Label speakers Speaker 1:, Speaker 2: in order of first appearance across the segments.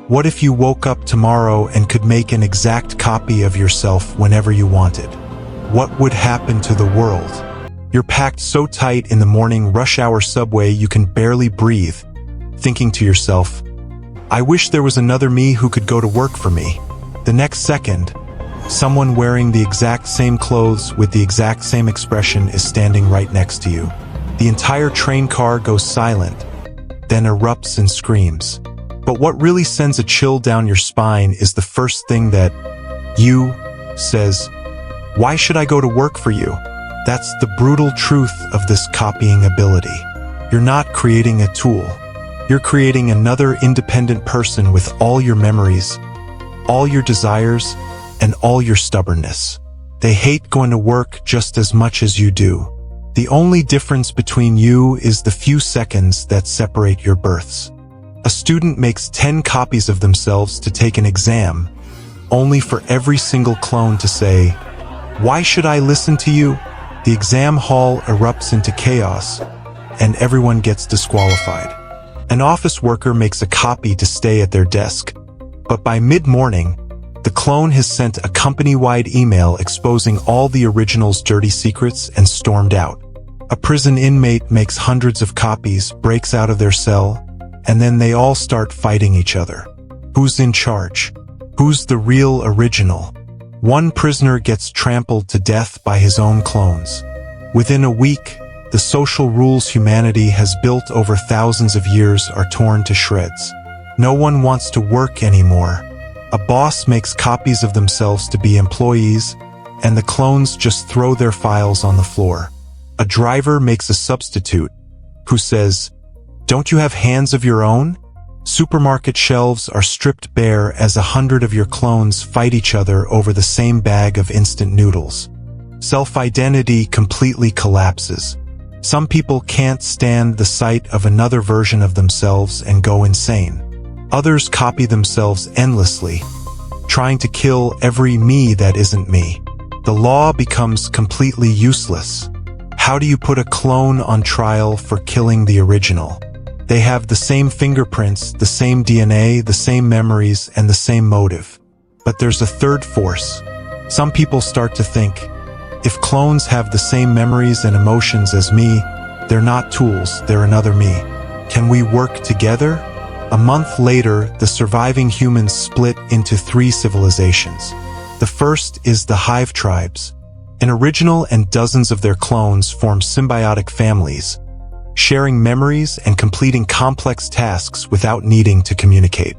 Speaker 1: What if you woke up tomorrow and could make an exact copy of yourself whenever you wanted? What would happen to the world? You're packed so tight in the morning rush hour subway you can barely breathe, thinking to yourself, I wish there was another me who could go to work for me. The next second, someone wearing the exact same clothes with the exact same expression is standing right next to you. The entire train car goes silent, then erupts in screams. But what really sends a chill down your spine is the first thing that you says, why should I go to work for you? That's the brutal truth of this copying ability. You're not creating a tool. You're creating another independent person with all your memories, all your desires, and all your stubbornness. They hate going to work just as much as you do. The only difference between you is the few seconds that separate your births. A student makes 10 copies of themselves to take an exam, only for every single clone to say, why should I listen to you? The exam hall erupts into chaos, and everyone gets disqualified. An office worker makes a copy to stay at their desk, but by mid-morning, the clone has sent a company-wide email exposing all the original's dirty secrets and stormed out. A prison inmate makes hundreds of copies, breaks out of their cell, and then they all start fighting each other. Who's in charge? Who's the real original? One prisoner gets trampled to death by his own clones. Within a week, the social rules humanity has built over thousands of years are torn to shreds. No one wants to work anymore. A boss makes copies of themselves to be employees, and the clones just throw their files on the floor. A driver makes a substitute who says, don't you have hands of your own? Supermarket shelves are stripped bare as 100 of your clones fight each other over the same bag of instant noodles. Self-identity completely collapses. Some people can't stand the sight of another version of themselves and go insane. Others copy themselves endlessly, trying to kill every me that isn't me. The law becomes completely useless. How do you put a clone on trial for killing the original? They have the same fingerprints, the same DNA, the same memories, and the same motive. But there's a third force. Some people start to think, if clones have the same memories and emotions as me, they're not tools, they're another me. Can we work together? A month later, the surviving humans split into 3 civilizations. The first is the Hive tribes. An original and dozens of their clones form symbiotic families, sharing memories and completing complex tasks without needing to communicate.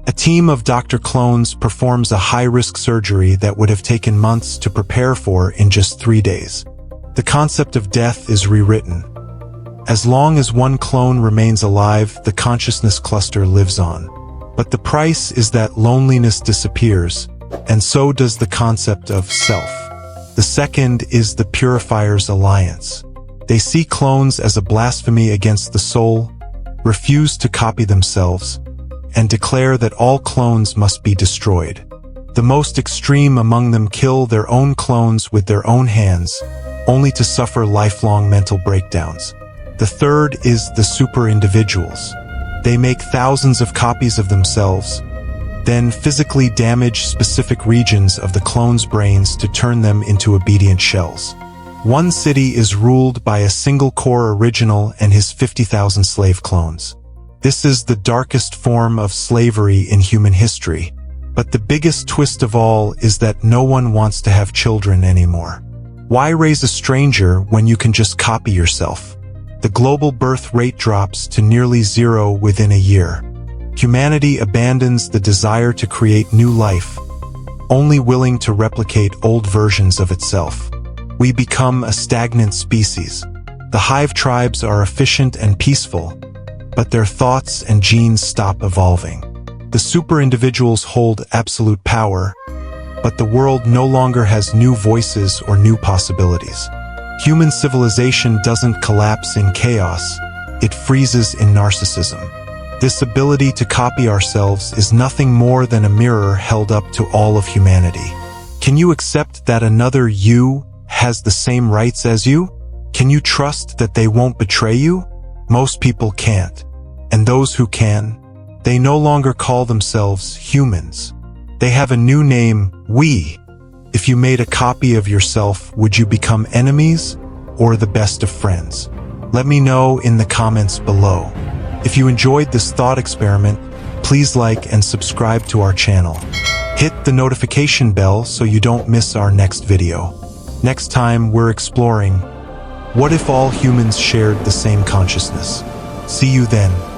Speaker 1: A team of Dr. Clones performs a high-risk surgery that would have taken months to prepare for in just 3 days. The concept of death is rewritten. As long as one clone remains alive, the consciousness cluster lives on. But the price is that loneliness disappears, and so does the concept of self. The second is the Purifiers' Alliance. They see clones as a blasphemy against the soul, refuse to copy themselves, and declare that all clones must be destroyed. The most extreme among them kill their own clones with their own hands, only to suffer lifelong mental breakdowns. The third is the super individuals. They make thousands of copies of themselves, then physically damage specific regions of the clones' brains to turn them into obedient shells. One city is ruled by a single core original and his 50,000 slave clones. This is the darkest form of slavery in human history, but the biggest twist of all is that no one wants to have children anymore. Why raise a stranger when you can just copy yourself? The global birth rate drops to nearly 0 within a year. Humanity abandons the desire to create new life, only willing to replicate old versions of itself. We become a stagnant species. The Hive tribes are efficient and peaceful, but their thoughts and genes stop evolving. The super individuals hold absolute power, but the world no longer has new voices or new possibilities. Human civilization doesn't collapse in chaos, it freezes in narcissism. This ability to copy ourselves is nothing more than a mirror held up to all of humanity. Can you accept that another you has the same rights as you? Can you trust that they won't betray you? Most people can't. And those who can, They no longer call themselves humans. They have a new name, we. If you made a copy of yourself, would you become enemies or the best of friends? Let me know in the comments below. If you enjoyed this thought experiment, please like and subscribe to our channel. Hit the notification bell so you don't miss our next video. Next time, we're exploring, what if all humans shared the same consciousness? See you then.